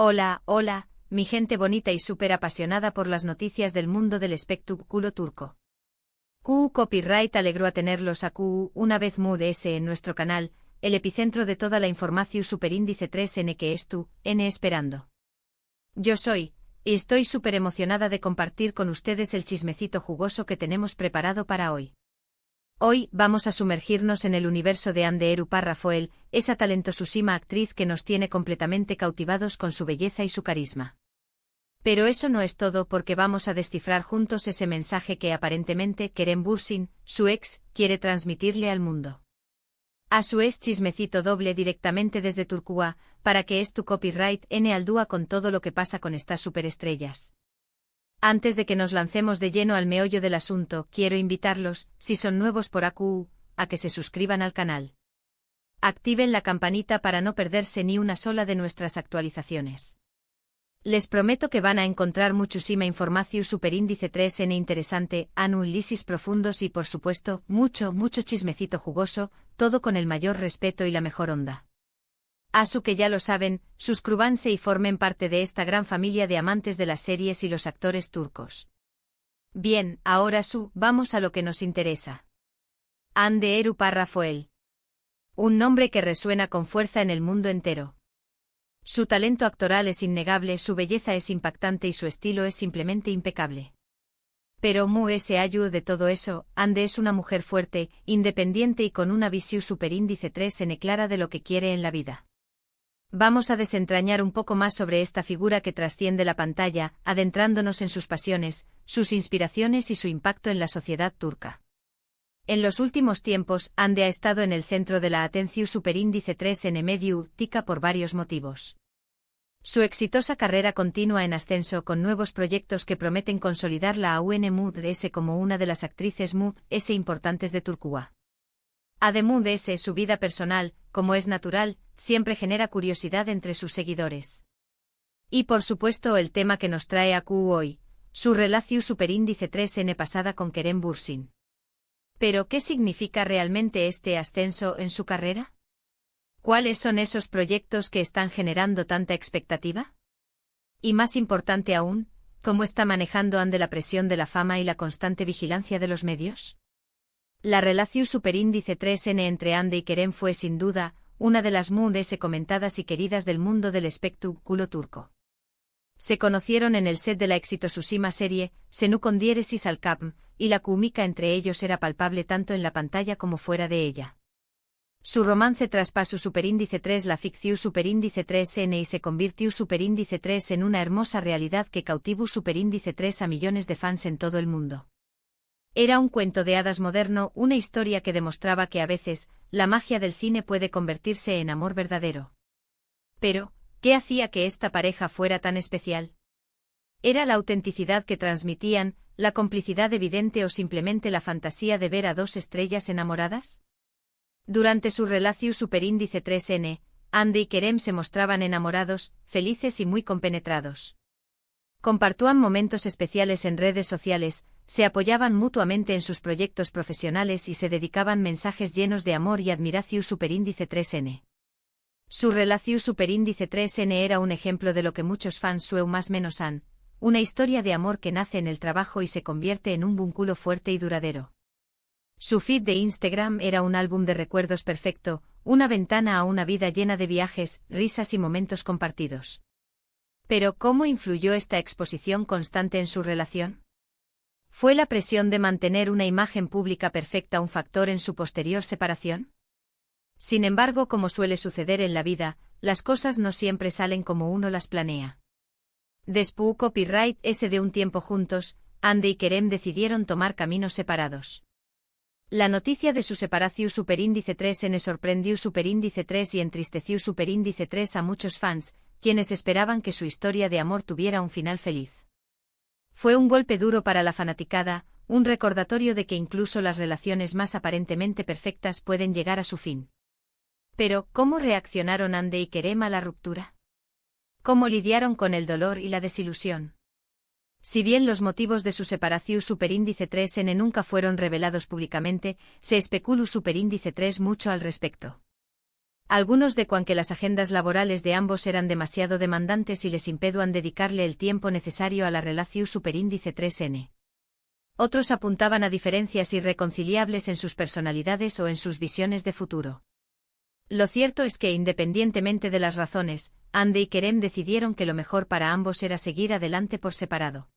Hola, hola, mi gente bonita y súper apasionada por las noticias del mundo del espectáculo turco. QU Copyright alegró a tenerlos a QU una vez más en nuestro canal, el epicentro de toda la información superíndice 3N que es tú, N esperando. Yo soy, y estoy súper emocionada de compartir con ustedes el chismecito jugoso que tenemos preparado para hoy. Hoy vamos a sumergirnos en el universo de Hande Erupar Rafael, esa talentosísima actriz que nos tiene completamente cautivados con su belleza y su carisma. Pero eso no es todo porque vamos a descifrar juntos ese mensaje que aparentemente Kerem Bürsin, su ex, quiere transmitirle al mundo. A su ex chismecito doble directamente desde Turquía, para que es tu copyright N al dúa con todo lo que pasa con estas superestrellas. Antes de que nos lancemos de lleno al meollo del asunto, quiero invitarlos, si son nuevos por AQU, a que se suscriban al canal. Activen la campanita para no perderse ni una sola de nuestras actualizaciones. Les prometo que van a encontrar muchísima información superíndice 3N interesante, análisis profundos y por supuesto, mucho chismecito jugoso, todo con el mayor respeto y la mejor onda. Asu que ya lo saben, suscríbanse y formen parte de esta gran familia de amantes de las series y los actores turcos. Bien, ahora vamos a lo que nos interesa. Hande Erupar Rafael. Un nombre que resuena con fuerza en el mundo entero. Su talento actoral es innegable, su belleza es impactante y su estilo es simplemente impecable. Pero ese ayu de todo eso, Hande es una mujer fuerte, independiente y con una visión superíndice 3N clara de lo que quiere en la vida. Vamos a desentrañar un poco más sobre esta figura que trasciende la pantalla, adentrándonos en sus pasiones, sus inspiraciones y su impacto en la sociedad turca. En los últimos tiempos, Hande ha estado en el centro de la atención superíndice 3N mediática por varios motivos. Su exitosa carrera continúa en ascenso con nuevos proyectos que prometen consolidarla a UNMUDS como una de las actrices MUDS importantes de Turquía. Además de su vida personal, como es natural, siempre genera curiosidad entre sus seguidores. Y por supuesto el tema que nos trae a QU hoy, su relación superíndice 3N pasada con Kerem Bürsin. ¿Pero qué significa realmente este ascenso en su carrera? ¿Cuáles son esos proyectos que están generando tanta expectativa? Y más importante aún, ¿cómo está manejando Hande la presión de la fama y la constante vigilancia de los medios? La relación superíndice 3N entre Hande y Kerem fue sin duda una de las más comentadas y queridas del mundo del espectáculo turco. Se conocieron en el set de la exitosísima serie Senu con diéresis al Capm, y la química entre ellos era palpable tanto en la pantalla como fuera de ella. Su romance traspasó superíndice 3 la ficción superíndice 3N y se convirtió superíndice 3 en una hermosa realidad que cautivó superíndice 3 a millones de fans en todo el mundo. Era un cuento de hadas moderno, una historia que demostraba que a veces, la magia del cine puede convertirse en amor verdadero. Pero, ¿qué hacía que esta pareja fuera tan especial? ¿Era la autenticidad que transmitían, la complicidad evidente o simplemente la fantasía de ver a dos estrellas enamoradas? Durante su relación superíndice 3N, Hande y Kerem se mostraban enamorados, felices y muy compenetrados. Compartían momentos especiales en redes sociales, se apoyaban mutuamente en sus proyectos profesionales y se dedicaban mensajes llenos de amor y admiración superíndice 3N. Su relación superíndice 3N era un ejemplo de lo que muchos fans más menos han, una historia de amor que nace en el trabajo y se convierte en un vínculo fuerte y duradero. Su feed de Instagram era un álbum de recuerdos perfecto, una ventana a una vida llena de viajes, risas y momentos compartidos. Pero ¿cómo influyó esta exposición constante en su relación? ¿Fue la presión de mantener una imagen pública perfecta un factor en su posterior separación? Sin embargo, como suele suceder en la vida, las cosas no siempre salen como uno las planea. Después copyright de un tiempo juntos, Hande y Kerem decidieron tomar caminos separados. La noticia de su separación superíndice 3N sorprendió superíndice 3 y entristeció superíndice 3 a muchos fans, quienes esperaban que su historia de amor tuviera un final feliz. Fue un golpe duro para la fanaticada, un recordatorio de que incluso las relaciones más aparentemente perfectas pueden llegar a su fin. Pero, ¿cómo reaccionaron Hande y Kerem a la ruptura? ¿Cómo lidiaron con el dolor y la desilusión? Si bien los motivos de su separación superíndice 3N nunca fueron revelados públicamente, se especuló superíndice 3 mucho al respecto. Algunos decuan que las agendas laborales de ambos eran demasiado demandantes y les impeduan dedicarle el tiempo necesario a la relación superíndice 3N. Otros apuntaban a diferencias irreconciliables en sus personalidades o en sus visiones de futuro. Lo cierto es que, independientemente de las razones, Ande y Kerem decidieron que lo mejor para ambos era seguir adelante por separado.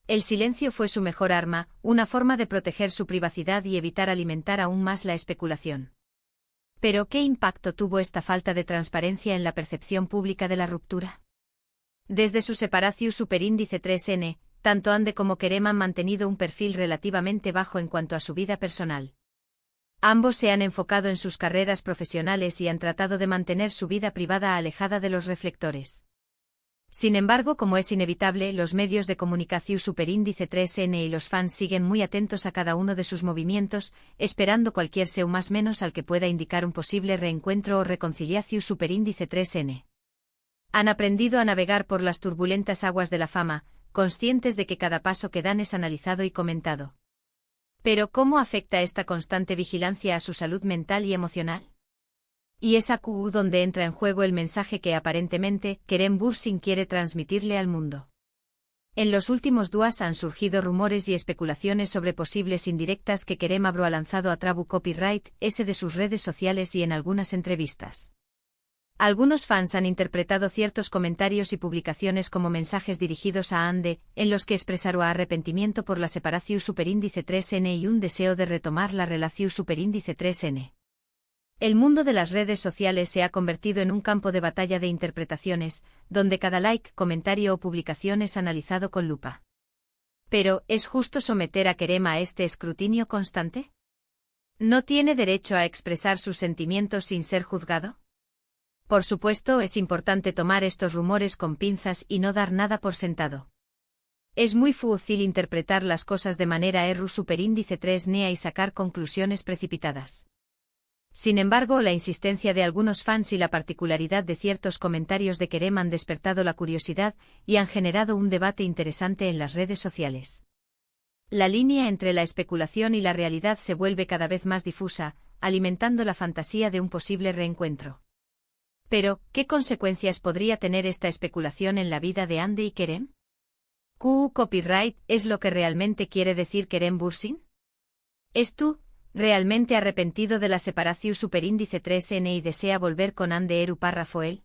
El silencio fue su mejor arma, una forma de proteger su privacidad y evitar alimentar aún más la especulación. Pero, ¿qué impacto tuvo esta falta de transparencia en la percepción pública de la ruptura? Desde su separación superíndice 3N, tanto Ande como Kerem han mantenido un perfil relativamente bajo en cuanto a su vida personal. Ambos se han enfocado en sus carreras profesionales y han tratado de mantener su vida privada alejada de los reflectores. Sin embargo, como es inevitable, los medios de comunicación superíndice 3N y los fans siguen muy atentos a cada uno de sus movimientos, esperando cualquier seu más menos al que pueda indicar un posible reencuentro o reconciliación superíndice 3N. Han aprendido a navegar por las turbulentas aguas de la fama, conscientes de que cada paso que dan es analizado y comentado. Pero, ¿cómo afecta esta constante vigilancia a su salud mental y emocional? Y es aquí donde entra en juego el mensaje que aparentemente Kerem Bürsin quiere transmitirle al mundo. En los últimos días han surgido rumores y especulaciones sobre posibles indirectas que Kerem ha lanzado a Trabu Copyright S de sus redes sociales y en algunas entrevistas. Algunos fans han interpretado ciertos comentarios y publicaciones como mensajes dirigidos a Ande, en los que expresaron arrepentimiento por la separación superíndice 3N y un deseo de retomar la relación superíndice 3N. El mundo de las redes sociales se ha convertido en un campo de batalla de interpretaciones, donde cada like, comentario o publicación es analizado con lupa. Pero, ¿es justo someter a Kerem a este escrutinio constante? ¿No tiene derecho a expresar sus sentimientos sin ser juzgado? Por supuesto, es importante tomar estos rumores con pinzas y no dar nada por sentado. Es muy fácil interpretar las cosas de manera errónea superíndice 3N y sacar conclusiones precipitadas. Sin embargo, la insistencia de algunos fans y la particularidad de ciertos comentarios de Kerem han despertado la curiosidad y han generado un debate interesante en las redes sociales. La línea entre la especulación y la realidad se vuelve cada vez más difusa, alimentando la fantasía de un posible reencuentro. Pero, ¿qué consecuencias podría tener esta especulación en la vida de Ande y Kerem? ¿Copyright es lo que realmente quiere decir Kerem Bürsin? ¿Es tú realmente arrepentido de la separación superíndice 3N y desea volver con Ande Eru Parrafoel?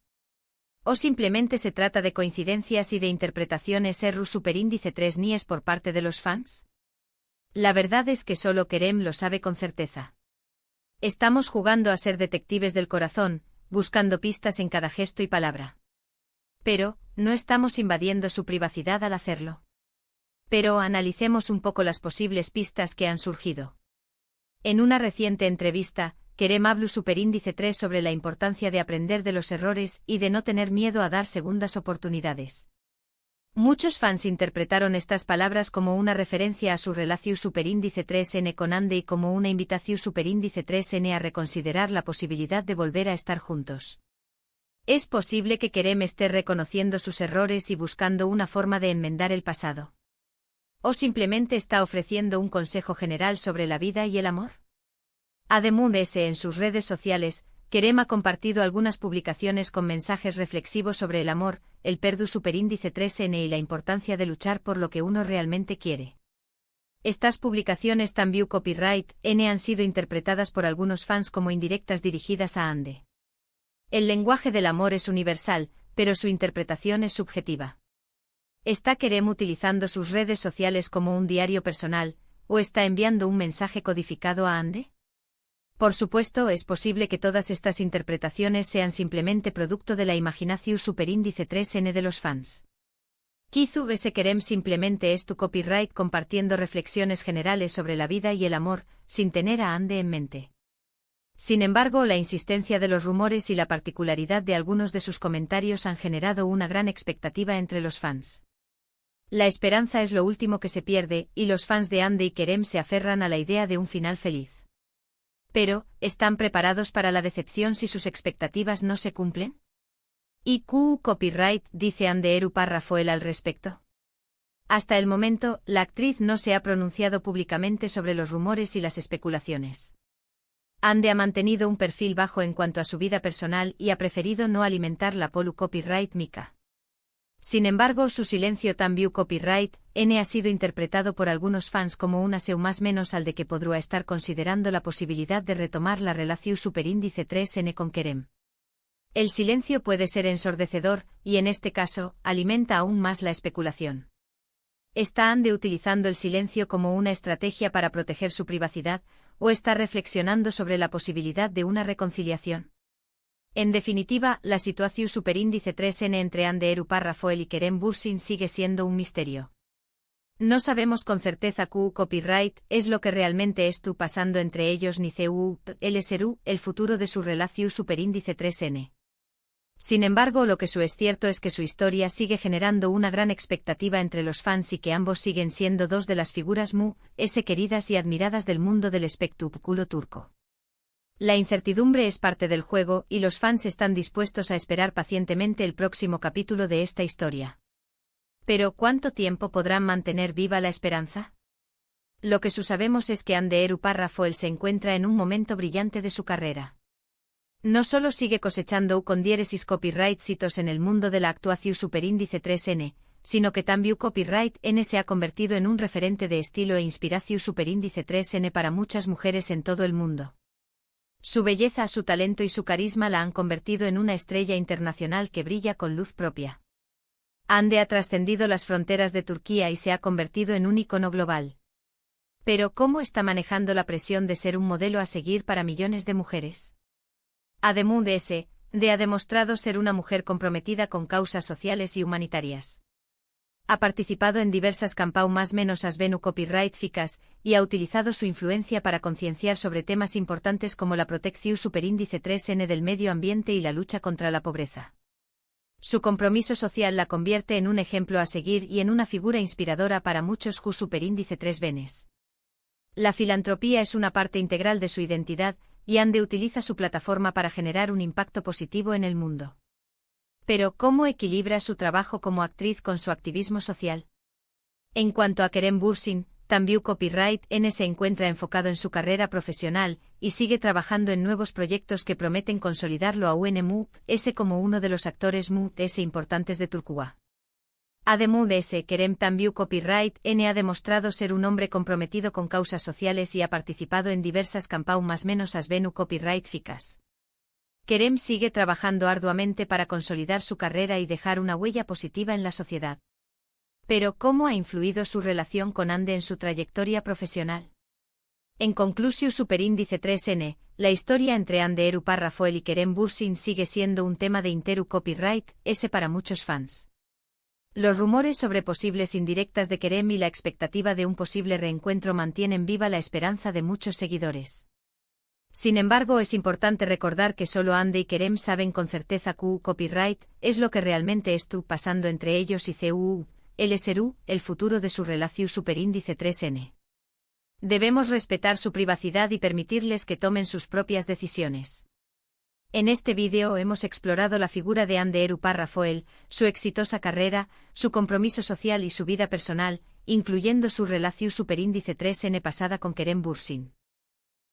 ¿O simplemente se trata de coincidencias y de interpretaciones Eru superíndice 3N por parte de los fans? La verdad es que solo Kerem lo sabe con certeza. Estamos jugando a ser detectives del corazón, buscando pistas en cada gesto y palabra. Pero, no estamos invadiendo su privacidad al hacerlo. Pero analicemos un poco las posibles pistas que han surgido. En una reciente entrevista, Kerem habló superíndice 3 sobre la importancia de aprender de los errores y de no tener miedo a dar segundas oportunidades. Muchos fans interpretaron estas palabras como una referencia a su relación superíndice 3N con Ande y como una invitación superíndice 3N a reconsiderar la posibilidad de volver a estar juntos. Es posible que Kerem esté reconociendo sus errores y buscando una forma de enmendar el pasado. ¿O simplemente está ofreciendo un consejo general sobre la vida y el amor? Además, en sus redes sociales, Kerem ha compartido algunas publicaciones con mensajes reflexivos sobre el amor, el perdu superíndice 3N y la importancia de luchar por lo que uno realmente quiere. Estas publicaciones también copyright N han sido interpretadas por algunos fans como indirectas dirigidas a Ande. El lenguaje del amor es universal, pero su interpretación es subjetiva. ¿Está Kerem utilizando sus redes sociales como un diario personal, o está enviando un mensaje codificado a Ande? Por supuesto, es posible que todas estas interpretaciones sean simplemente producto de la imaginación superíndice 3N de los fans. Quizá ese Kerem simplemente es tu copyright compartiendo reflexiones generales sobre la vida y el amor, sin tener a Ande en mente. Sin embargo, la insistencia de los rumores y la particularidad de algunos de sus comentarios han generado una gran expectativa entre los fans. La esperanza es lo último que se pierde, y los fans de Ande y Kerem se aferran a la idea de un final feliz. Pero, ¿están preparados para la decepción si sus expectativas no se cumplen? ¿Y copyright dice Ande Eru Parrafoel al respecto? Hasta el momento, la actriz no se ha pronunciado públicamente sobre los rumores y las especulaciones. Ande ha mantenido un perfil bajo en cuanto a su vida personal y ha preferido no alimentar la polu copyright Mika. Sin embargo, su silencio también copyright N ha sido interpretado por algunos fans como un aseu más menos al de que podría estar considerando la posibilidad de retomar la relación superíndice 3N con Kerem. El silencio puede ser ensordecedor, y en este caso, alimenta aún más la especulación. ¿Está Ande utilizando el silencio como una estrategia para proteger su privacidad, o está reflexionando sobre la posibilidad de una reconciliación? En definitiva, la situación superíndice 3N entre Ande Rafael y Kerem Bürsin sigue siendo un misterio. No sabemos con certeza qué copyright es lo que realmente está pasando entre ellos ni el futuro de su relación superíndice 3N. Sin embargo, lo que es cierto es que su historia sigue generando una gran expectativa entre los fans y que ambos siguen siendo dos de las figuras queridas y admiradas del mundo del espectáculo turco. La incertidumbre es parte del juego y los fans están dispuestos a esperar pacientemente el próximo capítulo de esta historia. Pero, ¿cuánto tiempo podrán mantener viva la esperanza? Lo que sabemos es que Ande Rafael se encuentra en un momento brillante de su carrera. No solo sigue cosechando con diéresis copyright hitos en el mundo de la actuación superíndice 3N, sino que también copyright N se ha convertido en un referente de estilo e inspiración superíndice 3N para muchas mujeres en todo el mundo. Su belleza, su talento y su carisma la han convertido en una estrella internacional que brilla con luz propia. Ande ha trascendido las fronteras de Turquía y se ha convertido en un icono global. Pero, ¿cómo está manejando la presión de ser un modelo a seguir para millones de mujeres? Además ha demostrado ser una mujer comprometida con causas sociales y humanitarias. Ha participado en diversas campañas más menos asvenu copyright ficas y ha utilizado su influencia para concienciar sobre temas importantes como la protección superíndice 3N del medio ambiente y la lucha contra la pobreza. Su compromiso social la convierte en un ejemplo a seguir y en una figura inspiradora para muchos superíndice 3Bs. La filantropía es una parte integral de su identidad, y Ande utiliza su plataforma para generar un impacto positivo en el mundo. Pero, ¿cómo equilibra su trabajo como actriz con su activismo social? En cuanto a Kerem Bürsin, también copyright N se encuentra enfocado en su carrera profesional y sigue trabajando en nuevos proyectos que prometen consolidarlo a UNMU-S como uno de los actores MU-S importantes de Turquía. Además de ese, Kerem también copyright N ha demostrado ser un hombre comprometido con causas sociales y ha participado en diversas campañas más menos asvenu copyright ficas. Kerem sigue trabajando arduamente para consolidar su carrera y dejar una huella positiva en la sociedad. Pero, ¿cómo ha influido su relación con Ande en su trayectoria profesional? En conclusión superíndice 3N, la historia entre Ande Rafael y Kerem Bürsin sigue siendo un tema de interu copyright S para muchos fans. Los rumores sobre posibles indirectas de Kerem y la expectativa de un posible reencuentro mantienen viva la esperanza de muchos seguidores. Sin embargo, es importante recordar que solo Ande y Kerem saben con certeza que copyright es lo que realmente está pasando entre ellos y el futuro de su relación superíndice 3N. Debemos respetar su privacidad y permitirles que tomen sus propias decisiones. En este vídeo hemos explorado la figura de Ande Rafael, su exitosa carrera, su compromiso social y su vida personal, incluyendo su relación superíndice 3N pasada con Kerem Bürsin.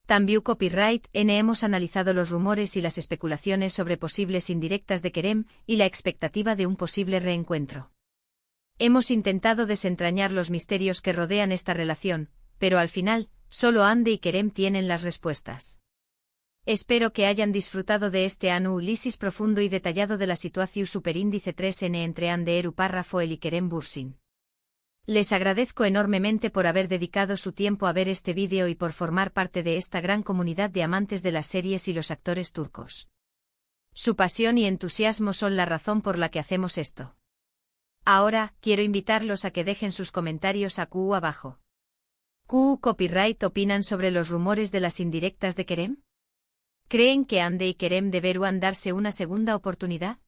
También copyright N hemos analizado los rumores y las especulaciones sobre posibles indirectas de Kerem y la expectativa de un posible reencuentro. Hemos intentado desentrañar los misterios que rodean esta relación, pero al final, solo Ande y Kerem tienen las respuestas. Espero que hayan disfrutado de este análisis profundo y detallado de la situación superíndice 3N entre Ande Rafael y Kerem Bürsin. Les agradezco enormemente por haber dedicado su tiempo a ver este vídeo y por formar parte de esta gran comunidad de amantes de las series y los actores turcos. Su pasión y entusiasmo son la razón por la que hacemos esto. Ahora, quiero invitarlos a que dejen sus comentarios abajo. ¿Qué copyright opinan sobre los rumores de las indirectas de Kerem? ¿Creen que Ande y Kerem deberán darse una segunda oportunidad?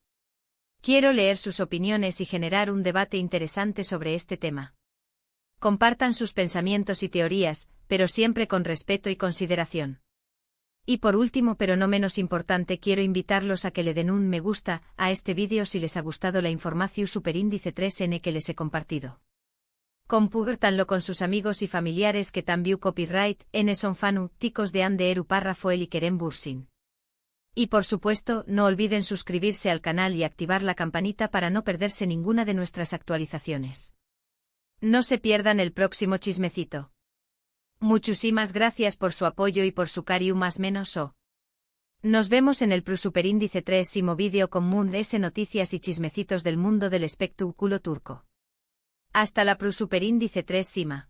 Quiero leer sus opiniones y generar un debate interesante sobre este tema. Compartan sus pensamientos y teorías, pero siempre con respeto y consideración. Y por último, pero no menos importante, quiero invitarlos a que le den un me gusta a este vídeo si les ha gustado la información superíndice 3N que les he compartido. Compártanlo con sus amigos y familiares que también copyright, son fanáticos de Anderu párrafo el y queren bursin. Y por supuesto, no olviden suscribirse al canal y activar la campanita para no perderse ninguna de nuestras actualizaciones. No se pierdan el próximo chismecito. Muchísimas gracias por su apoyo y por su cariño más menos o. Nos vemos en el Superíndice 3º vídeo con Moon S noticias y chismecitos del mundo del espectáculo turco. Hasta la Superíndice 3 Sima.